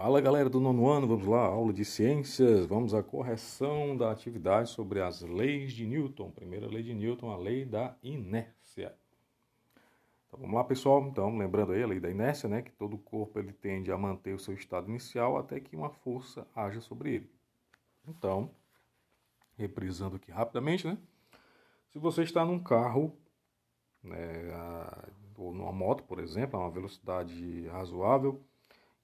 Fala galera do nono ano, vamos lá, aula de ciências, vamos à correção da atividade sobre as leis de Newton. Primeira lei de Newton, a lei da inércia. Então vamos lá pessoal, então lembrando aí a lei da inércia, né, que todo corpo ele tende a manter o seu estado inicial até que uma força haja sobre ele. Então, reprisando aqui rapidamente, né, se você está num carro, ou numa moto, por exemplo, a uma velocidade razoável,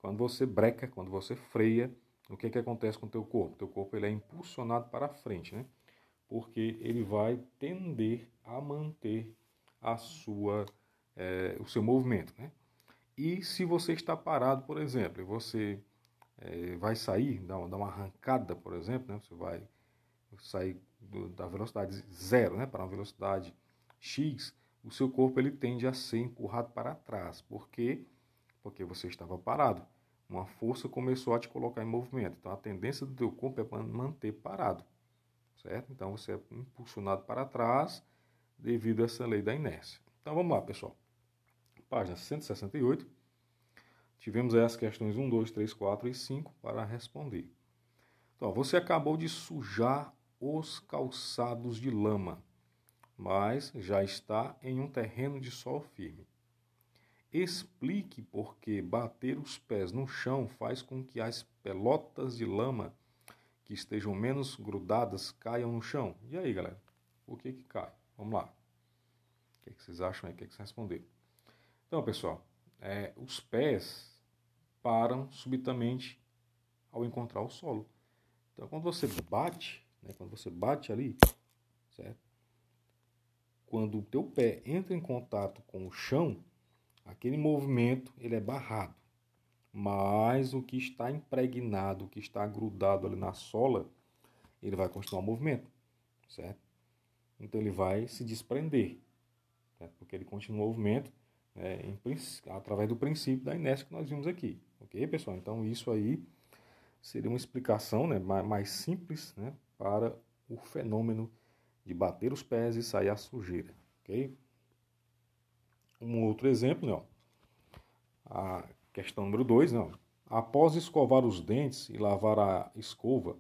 quando você breca, quando você freia, o que acontece com o teu corpo? O teu corpo ele é impulsionado para frente, né? Porque ele vai tender a manter o seu movimento, né? E se você está parado, por exemplo, e você vai sair, dar uma arrancada, por exemplo, né? Você vai sair da velocidade zero, né? Para uma velocidade X, o seu corpo ele tende a ser empurrado para trás. Por quê? Porque você estava parado. Uma força começou a te colocar em movimento. Então, a tendência do teu corpo é manter parado, certo? Então, você é impulsionado para trás devido a essa lei da inércia. Então, vamos lá, pessoal. Página 168. Tivemos aí as questões 1, 2, 3, 4 e 5 para responder. Então, você acabou de sujar os calçados de lama, mas já está em um terreno de solo firme. Explique por que bater os pés no chão faz com que as pelotas de lama que estejam menos grudadas caiam no chão. E aí, galera? Por que cai? Vamos lá. O que vocês acham aí? O que vocês responderam? Então, pessoal, os pés param subitamente ao encontrar o solo. Então, quando você bate, quando você bate ali, certo? Quando o teu pé entra em contato com o chão, aquele movimento ele é barrado, mas o que está impregnado, o que está grudado ali na sola, ele vai continuar o movimento, certo? Então ele vai se desprender, certo? Porque ele continua o movimento através do princípio da inércia que nós vimos aqui, ok, pessoal? Então isso aí seria uma explicação, né, mais simples, né, para o fenômeno de bater os pés e sair a sujeira, ok? Um outro exemplo, né, ó. A questão número 2, não. Após escovar os dentes e lavar a escova,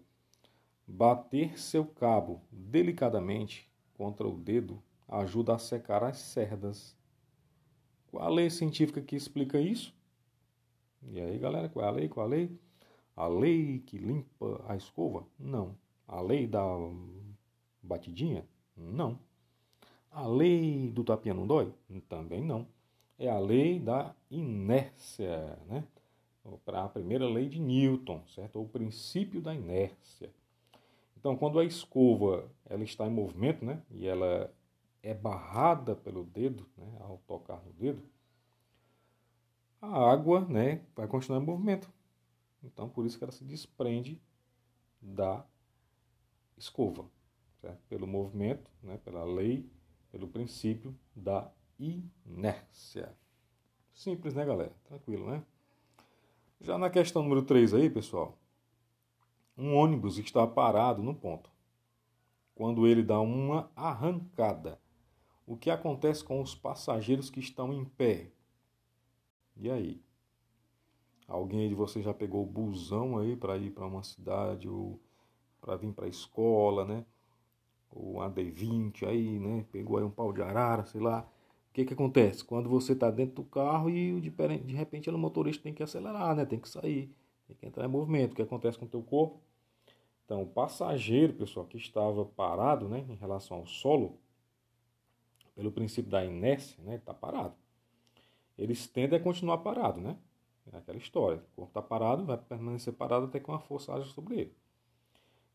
bater seu cabo delicadamente contra o dedo ajuda a secar as cerdas. Qual a lei científica que explica isso? E aí, galera, qual é a lei? Qual a lei? A lei que limpa a escova? Não. A lei da batidinha? Não. A lei do tapinha não dói? Também não. É a lei da inércia, né? Para a primeira lei de Newton, certo? Ou o princípio da inércia. Então, quando a escova ela está em movimento, né? E ela é barrada pelo dedo, né? Ao tocar no dedo, a água, né? Vai continuar em movimento. Então, por isso que ela se desprende da escova, certo? Pelo movimento, né? Pela lei, pelo princípio da inércia. Simples, né, galera? Tranquilo, né? Já na questão número 3 aí, pessoal, um ônibus está parado no ponto. Quando ele dá uma arrancada, o que acontece com os passageiros que estão em pé? E aí? Alguém de vocês já pegou o busão aí para ir para uma cidade ou para vir para a escola, né? Ou a D20 aí, né? Pegou aí um pau de arara, sei lá. O que acontece? Quando você está dentro do carro e de repente o motorista tem que acelerar, né? Tem que sair, tem que entrar em movimento. O que acontece com o teu corpo? Então, o passageiro, pessoal, que estava parado, né, em relação ao solo, pelo princípio da inércia, né, está parado. Eles tendem a continuar parado, né? É aquela história. O corpo está parado, vai permanecer parado até que uma força haja sobre ele.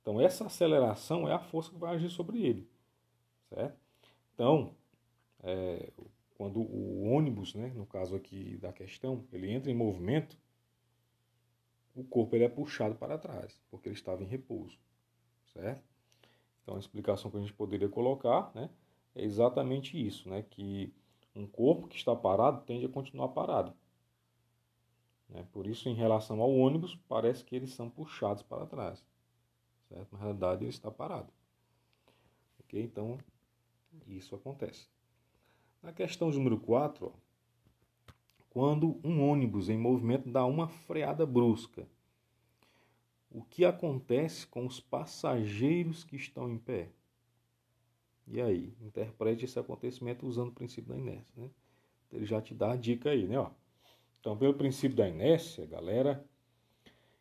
Então, essa aceleração é a força que vai agir sobre ele, certo? Então, quando o ônibus, né, no caso aqui da questão, ele entra em movimento, o corpo ele é puxado para trás, porque ele estava em repouso, certo? Então, a explicação que a gente poderia colocar, né, é exatamente isso, né, que um corpo que está parado tende a continuar parado. Né? Por isso, em relação ao ônibus, parece que eles são puxados para trás, certo? Na realidade, ele está parado. Ok? Então, isso acontece. Na questão número 4, quando um ônibus em movimento dá uma freada brusca, o que acontece com os passageiros que estão em pé? E aí, interprete esse acontecimento usando o princípio da inércia, né? Ele já te dá a dica aí, né? Ó. Então, pelo princípio da inércia, galera,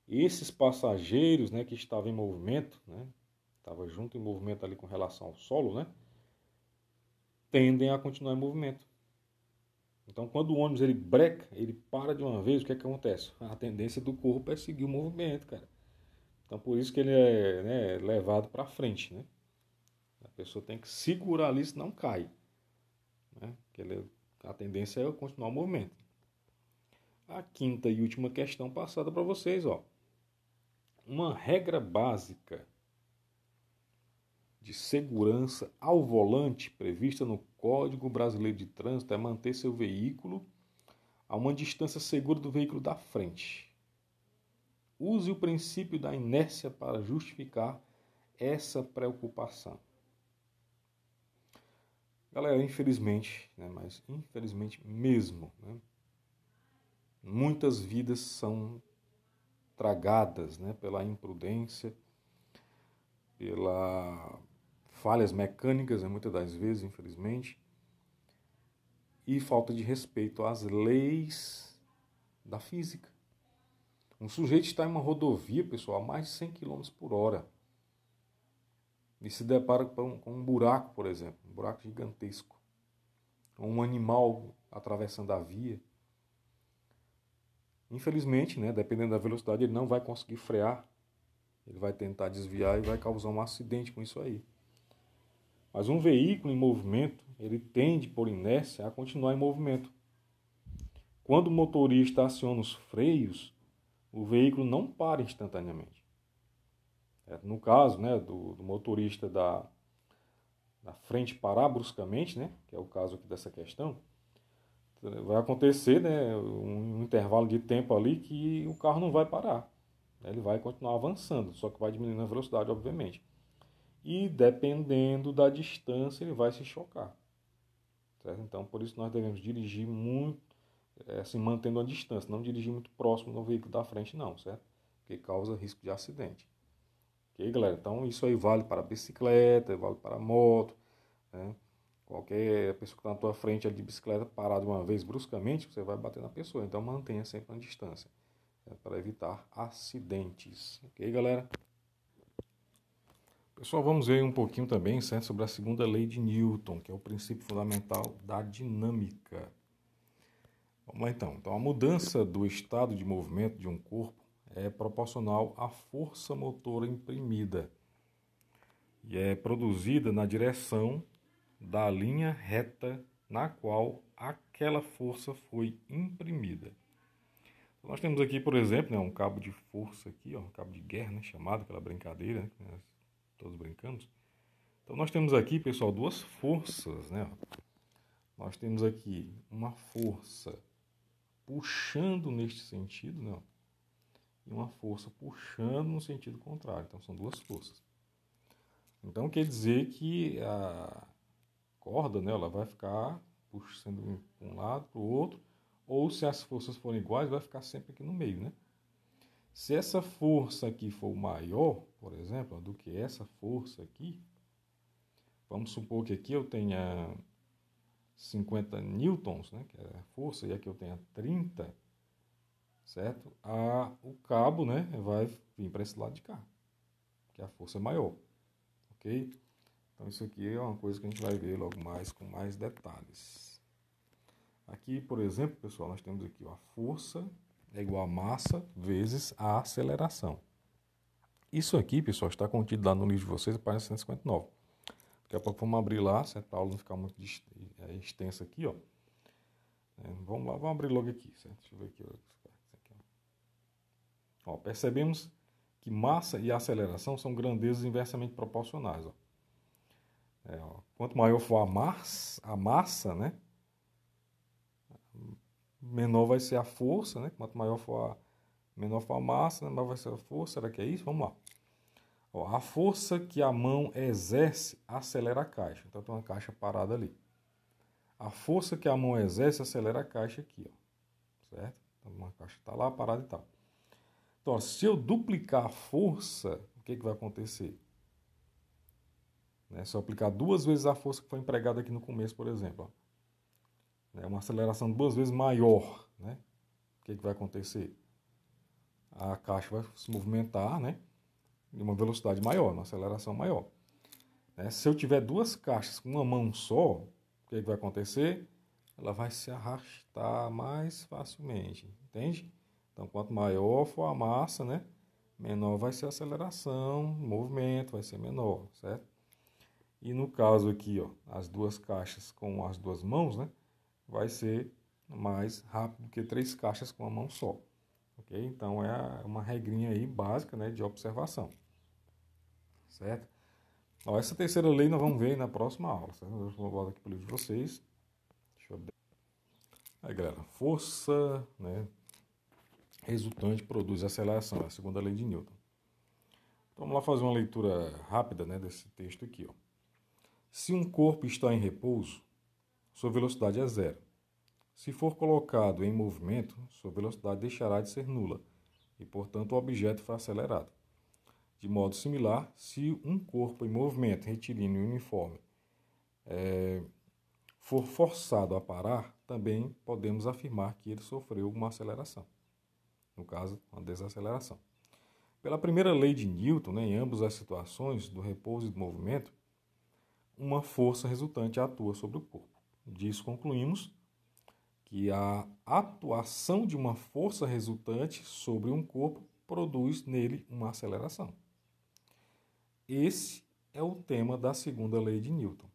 esses passageiros, né, que estavam em movimento, né, estava junto em movimento ali com relação ao solo, né, tendem a continuar em movimento. Então, quando o ônibus ele breca, ele para de uma vez, o que é que acontece? A tendência do corpo é seguir o movimento, cara. Então, por isso que ele é, né, levado para frente, né? A pessoa tem que segurar ali, senão cai, né? A tendência é continuar o movimento. A quinta e última questão passada para vocês, ó. Uma regra básica de segurança ao volante prevista no Código Brasileiro de Trânsito é manter seu veículo a uma distância segura do veículo da frente. Use o princípio da inércia para justificar essa preocupação. Galera, infelizmente, né, mas infelizmente mesmo, né, muitas vidas são tragadas, né, pela imprudência, pela falhas mecânicas, né, muitas das vezes, infelizmente, e falta de respeito às leis da física. Um sujeito está em uma rodovia, pessoal, a mais de 100 km por hora e se depara com um buraco, por exemplo, um buraco gigantesco, um animal atravessando a via. Infelizmente, né, dependendo da velocidade, ele não vai conseguir frear, ele vai tentar desviar e vai causar um acidente com isso aí. Mas um veículo em movimento, ele tende, por inércia, a continuar em movimento. Quando o motorista aciona os freios, o veículo não para instantaneamente. No caso, né, do motorista da frente parar bruscamente, né, que é o caso aqui dessa questão, vai acontecer, né, um intervalo de tempo ali que o carro não vai parar. Ele vai continuar avançando, só que vai diminuindo a velocidade, obviamente. E dependendo da distância, ele vai se chocar. Certo? Então, por isso nós devemos dirigir muito, assim, mantendo a distância, não dirigir muito próximo do veículo da frente, não, certo? Porque causa risco de acidente. Ok, galera? Então, isso aí vale para bicicleta, vale para moto, né? Qualquer pessoa que está na tua frente ali de bicicleta parar de uma vez bruscamente, você vai bater na pessoa. Então, mantenha sempre uma distância, né, para evitar acidentes. Ok, galera? Pessoal, vamos ver um pouquinho também, certo, sobre a segunda lei de Newton, que é o princípio fundamental da dinâmica. Vamos lá então. Então, a mudança do estado de movimento de um corpo é proporcional à força motora imprimida e é produzida na direção da linha reta na qual aquela força foi imprimida. Então, nós temos aqui, por exemplo, né, um cabo de força aqui, ó, um cabo de guerra, né, chamado aquela brincadeira, né, que nós todos brincamos. Então nós temos aqui, pessoal, duas forças, né? Nós temos aqui uma força puxando neste sentido, não, e uma força puxando no sentido contrário. Então são duas forças. Então quer dizer que a corda, né, ela vai ficar puxando para um lado, para o outro, ou se as forças forem iguais, vai ficar sempre aqui no meio, né? Se essa força aqui for maior, por exemplo, do que essa força aqui, vamos supor que aqui eu tenha 50 newtons, né, que é a força, e aqui eu tenha 30, certo? O cabo, né, vai vir para esse lado de cá, que a força é maior, ok? Então isso aqui é uma coisa que a gente vai ver logo mais com mais detalhes. Aqui, por exemplo, pessoal, nós temos aqui ó, a força é igual a massa vezes a aceleração. Isso aqui, pessoal, está contido lá no livro de vocês, página 159. Daqui a pouco vamos abrir lá, certo? Para a aula não ficar muito extensa aqui, ó. Vamos lá, vamos abrir logo aqui, certo? Deixa eu ver aqui. Ó, percebemos que massa e aceleração são grandezas inversamente proporcionais. Ó. Quanto maior for a massa, né? Menor vai ser a força, né? Quanto menor for a massa, né? Maior vai ser a força. Será que é isso? Vamos lá. Ó, a força que a mão exerce acelera a caixa. Então tem uma caixa parada ali. A força que a mão exerce acelera a caixa aqui. Ó. certo? Então, uma caixa está lá parada e tal. Então, se eu duplicar a força, o que vai acontecer? Se eu aplicar 2 vezes a força que foi empregada aqui no começo, por exemplo, uma aceleração 2 vezes maior, né? O que vai acontecer? A caixa vai se movimentar, né? Em uma velocidade maior, uma aceleração maior. Se eu tiver 2 caixas com uma mão só, o que vai acontecer? Ela vai se arrastar mais facilmente, entende? Então, quanto maior for a massa, né? Menor vai ser a aceleração, o movimento vai ser menor, certo? E no caso aqui, ó, as 2 caixas com as 2 mãos, né? Vai ser mais rápido que 3 caixas com a mão só. Ok? Então é uma regrinha aí básica, né, de observação. Certo? Ó, essa terceira lei nós vamos ver na próxima aula. Certo? Eu vou voltar aqui para o livro de vocês. Deixa eu... Aí, galera, força, né, resultante produz aceleração. É a segunda lei de Newton. Então, vamos lá fazer uma leitura rápida, né, desse texto aqui. Ó. Se um corpo está em repouso, sua velocidade é zero. Se for colocado em movimento, sua velocidade deixará de ser nula e, portanto, o objeto foi acelerado. De modo similar, se um corpo em movimento retilíneo e uniforme for forçado a parar, também podemos afirmar que ele sofreu uma aceleração. No caso, uma desaceleração. Pela primeira lei de Newton, né, em ambas as situações do repouso e do movimento, uma força resultante atua sobre o corpo. Disso concluímos que a atuação de uma força resultante sobre um corpo produz nele uma aceleração. Esse é o tema da segunda lei de Newton,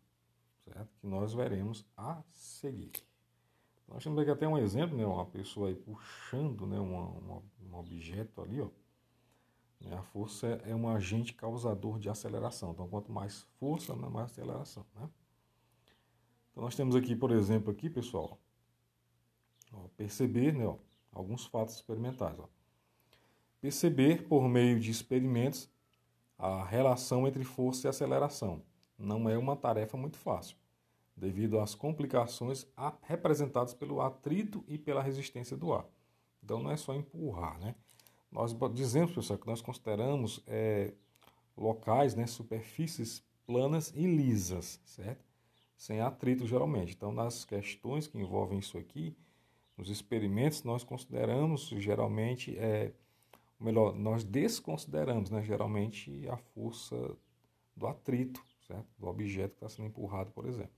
certo? Que nós veremos a seguir. Nós temos aqui até um exemplo, né? Uma pessoa aí puxando, né? um objeto ali, ó. A força é um agente causador de aceleração. Então, quanto mais força, mais aceleração, né? Então, nós temos aqui, por exemplo, aqui, pessoal, ó, perceber, né? Ó, alguns fatos experimentais. Ó. Perceber por meio de experimentos a relação entre força e aceleração não é uma tarefa muito fácil, devido às complicações representadas pelo atrito e pela resistência do ar. Então não é só empurrar, né? Nós dizemos, pessoal, que nós consideramos locais, né, superfícies planas e lisas, certo? Sem atrito geralmente. Então nas questões que envolvem isso aqui, nos experimentos, nós consideramos geralmente melhor, nós desconsideramos, né, geralmente a força do atrito, certo? Do objeto que está sendo empurrado, por exemplo.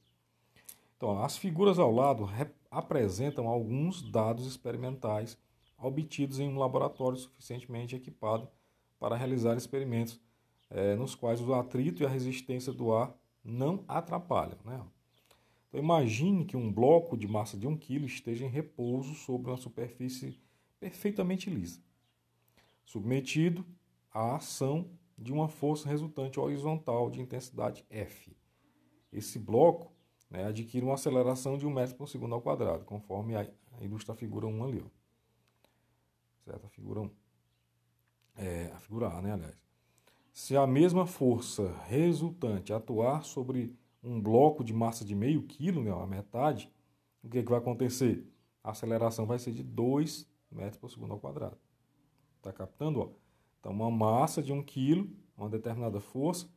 Então, as figuras ao lado apresentam alguns dados experimentais obtidos em um laboratório suficientemente equipado para realizar experimentos nos quais o atrito e a resistência do ar não atrapalham. Né? Então, imagine que um bloco de massa de 1 kg esteja em repouso sobre uma superfície perfeitamente lisa, submetido à ação de uma força resultante horizontal de intensidade F. Esse bloco, né, adquire uma aceleração de 1 metro por segundo ao quadrado, conforme ilustra a figura 1 ali. Ó. Certo? A figura 1. A figura A, né, aliás. Se a mesma força resultante atuar sobre um bloco de massa de meio quilo, né, a metade, o que vai acontecer? A aceleração vai ser de 2 metros por segundo ao quadrado. Está captando? Ó? Então, uma massa de 1 quilo, uma determinada força,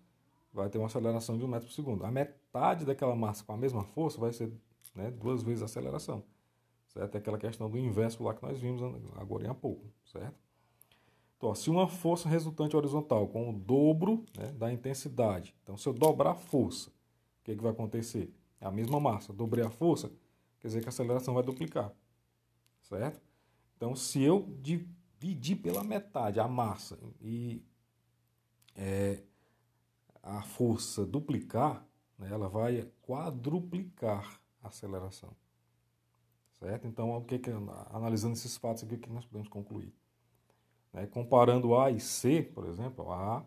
vai ter uma aceleração de 1 metro por segundo. A metade daquela massa com a mesma força vai ser, né, 2 vezes a aceleração. Certo? É aquela questão do inverso lá que nós vimos agora há pouco. Certo? Então, ó, se uma força resultante horizontal com o dobro, né, da intensidade, então se eu dobrar a força, o que vai acontecer? É a mesma massa, dobrei a força, quer dizer que a aceleração vai duplicar. Certo? Então, se eu dividir pela metade a massa e a força duplicar, né, ela vai quadruplicar a aceleração. Certo? Então, analisando esses fatos aqui, o que nós podemos concluir? Comparando A e C, por exemplo, A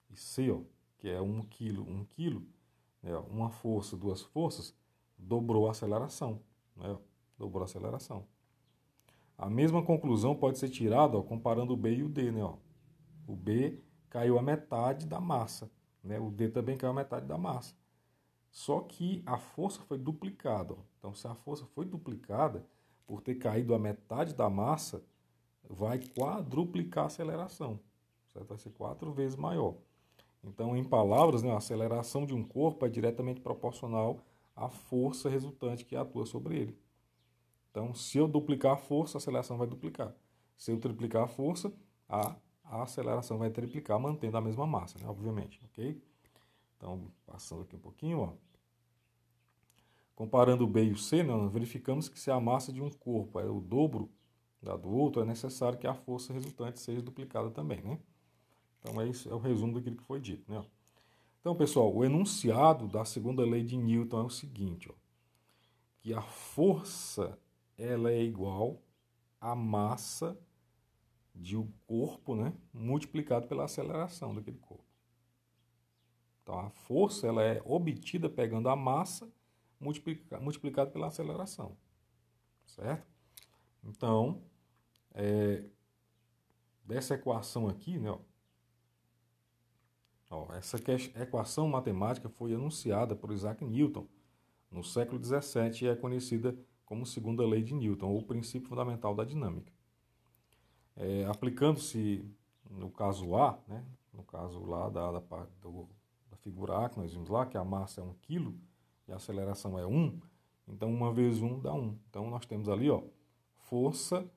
e C, ó, que é 1 quilo, né, uma força, 2 forças, dobrou a aceleração. Né, dobrou a aceleração. A mesma conclusão pode ser tirada, ó, comparando o B e o D. Né, ó. O B caiu a metade da massa. Né, o D também caiu a metade da massa. Só que a força foi duplicada. Ó. Então, se a força foi duplicada, por ter caído a metade da massa, vai quadruplicar a aceleração, certo? Vai ser 4 vezes maior. Então, em palavras, né, a aceleração de um corpo é diretamente proporcional à força resultante que atua sobre ele. Então, se eu duplicar a força, a aceleração vai duplicar. Se eu triplicar a força, a aceleração vai triplicar, mantendo a mesma massa, né, obviamente, ok? Então, passando aqui um pouquinho, ó. Comparando o B e o C, né, nós verificamos que se a massa de um corpo é o dobro da do outro, é necessário que a força resultante seja duplicada também, né? Então, é o resumo daquilo que foi dito, né? Então, pessoal, o enunciado da segunda lei de Newton é o seguinte, ó, que a força ela é igual à massa de um corpo, né, multiplicado pela aceleração daquele corpo. Então, a força ela é obtida pegando a massa multiplicado pela aceleração, certo? Então, dessa equação aqui, né, essa equação matemática foi enunciada por Isaac Newton no século XVII e é conhecida como segunda lei de Newton, ou princípio fundamental da dinâmica. Aplicando-se no caso A, né, no caso lá da figura A que nós vimos lá, que a massa é 1 kg e a aceleração é 1, então 1 vezes 1 dá 1. Então nós temos ali, ó, força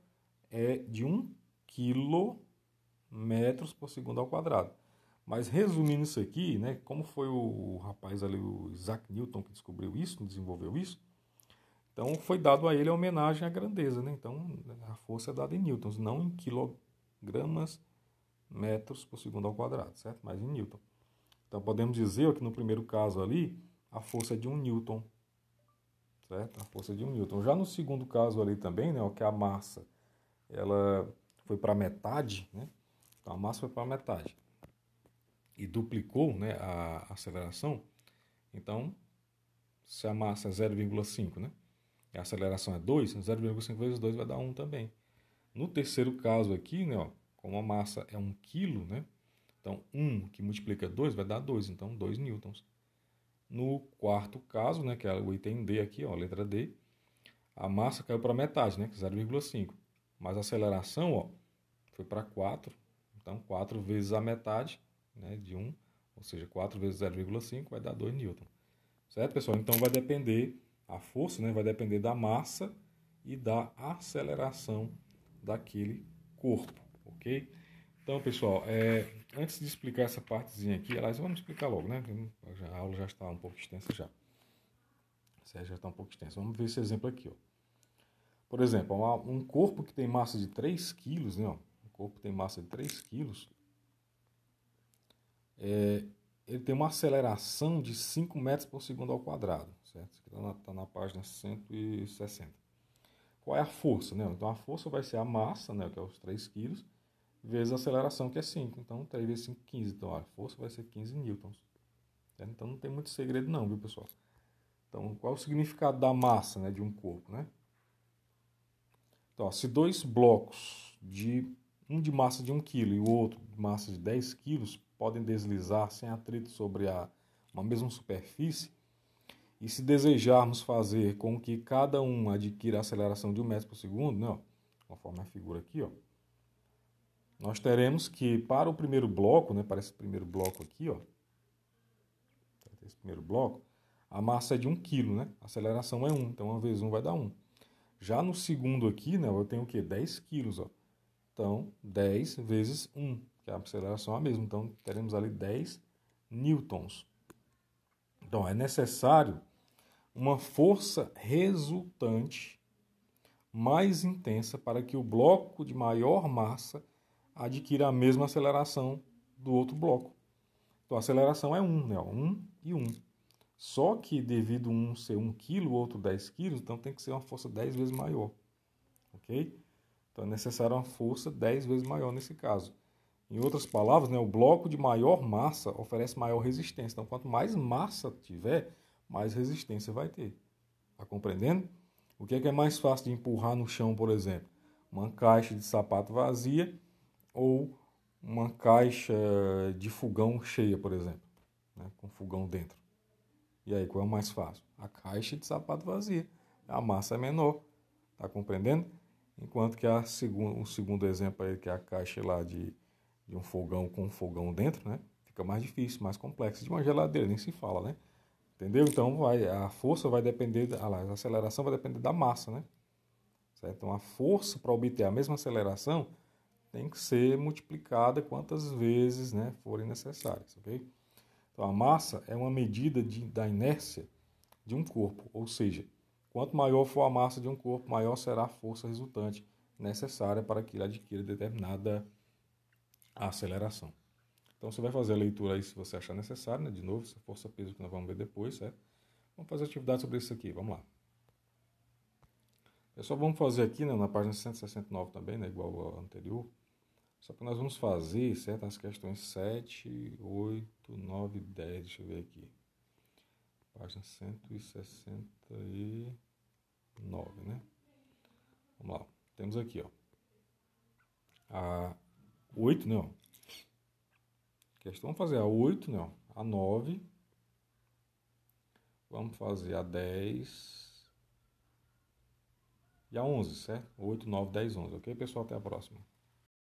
é de 1 km por segundo ao quadrado. Mas resumindo isso aqui, né, como foi o rapaz ali, o Isaac Newton, que descobriu isso, desenvolveu isso, então foi dado a ele a homenagem à grandeza, né? Então a força é dada em newtons, não em quilogramas metros por segundo ao quadrado, certo? Mas em newton. Então podemos dizer ó, que no primeiro caso ali, a força é de 1 newton, certo? A força é de 1 newton. Já no segundo caso ali também, né, ó, que a massa ela foi para metade, né? Então a massa foi para metade e duplicou, né, a aceleração. Então, se a massa é 0,5, né? E a aceleração é 2, 0,5 vezes 2 vai dar 1 também. No terceiro caso aqui, né, ó, como a massa é 1 kg, né? Então 1 que multiplica 2 vai dar 2, então 2 newtons. No quarto caso, né, que é o item D aqui, ó, letra D, a massa caiu para metade, né, 0,5. Mas a aceleração, ó, foi para 4. Então 4 vezes a metade, né, de 1, ou seja, 4 vezes 0,5 vai dar 2 newton. Certo, pessoal? Então vai depender, a força, né, vai depender da massa e da aceleração daquele corpo, ok? Então, pessoal, antes de explicar essa partezinha aqui, aliás, vamos explicar logo, né? A aula já está um pouco extensa já. Já está um pouco extensa. Vamos ver esse exemplo aqui, ó. Por exemplo, um corpo que tem massa de 3 quilos, né? Ó, um corpo que tem massa de 3 quilos, ele tem uma aceleração de 5 metros por segundo ao quadrado, certo? Isso aqui está na página 160. Qual é a força, né? Então, a força vai ser a massa, né, que é os 3 quilos, vezes a aceleração, que é 5. Então, 3 vezes 5, 15. Então, a força vai ser 15 newtons. Certo? Então, não tem muito segredo não, viu, pessoal? Então, qual é o significado da massa, né, de um corpo, né? Então, ó, se dois blocos, um de massa de 1 kg e o outro de massa de 10 kg, podem deslizar sem atrito sobre uma mesma superfície, e se desejarmos fazer com que cada um adquira a aceleração de 1 metro por segundo, né, ó, conforme a figura aqui, ó, nós teremos que para o primeiro bloco, né, para esse primeiro bloco aqui, ó, esse primeiro bloco, a massa é de 1 kg, né? A aceleração é 1, então 1 vezes 1 vai dar 1. Já no segundo aqui, né, eu tenho o quê? 10 kg, ó. Então, 10 vezes 1, que a aceleração é a mesma. Então, teremos ali 10 newtons. Então, é necessário uma força resultante mais intensa para que o bloco de maior massa adquira a mesma aceleração do outro bloco. Então, a aceleração é 1, né? 1 e 1. Só que devido a um ser 1 kg, o outro 10 kg, então tem que ser uma força 10 vezes maior. Ok? Então é necessário uma força 10 vezes maior nesse caso. Em outras palavras, né, o bloco de maior massa oferece maior resistência. Então, quanto mais massa tiver, mais resistência vai ter. Está compreendendo? O que é mais fácil de empurrar no chão, por exemplo? Uma caixa de sapato vazia ou uma caixa de fogão cheia, por exemplo, né, com fogão dentro. E aí, qual é o mais fácil? A caixa de sapato vazia. A massa é menor, Tá compreendendo? Enquanto que o segundo exemplo aí, que é a caixa lá de um fogão com um fogão dentro, né? Fica mais difícil, mais complexo. De uma geladeira, nem se fala, né? Entendeu? Então a força vai depender, a aceleração vai depender da massa, né? Certo? Então a força para obter a mesma aceleração tem que ser multiplicada quantas vezes, né, forem necessárias, ok? Então a massa é uma medida da inércia de um corpo, ou seja, quanto maior for a massa de um corpo, maior será a força resultante necessária para que ele adquira determinada aceleração. Então você vai fazer a leitura aí se você achar necessário, né? De novo, essa força-peso que nós vamos ver depois, certo? Vamos fazer atividade sobre isso aqui, vamos lá. Pessoal, vamos fazer aqui, né, na página 169 também, né, igual ao anterior. Só que nós vamos fazer, certo, as questões 7, 8, 9 e 10. Deixa eu ver aqui. Página 169, né? Vamos lá. Temos aqui, ó. A 8, né, ó. Vamos fazer a 8, né, ó. A 9. Vamos fazer a 10 e a 11, certo? 8, 9, 10, 11. Ok, pessoal? Até a próxima.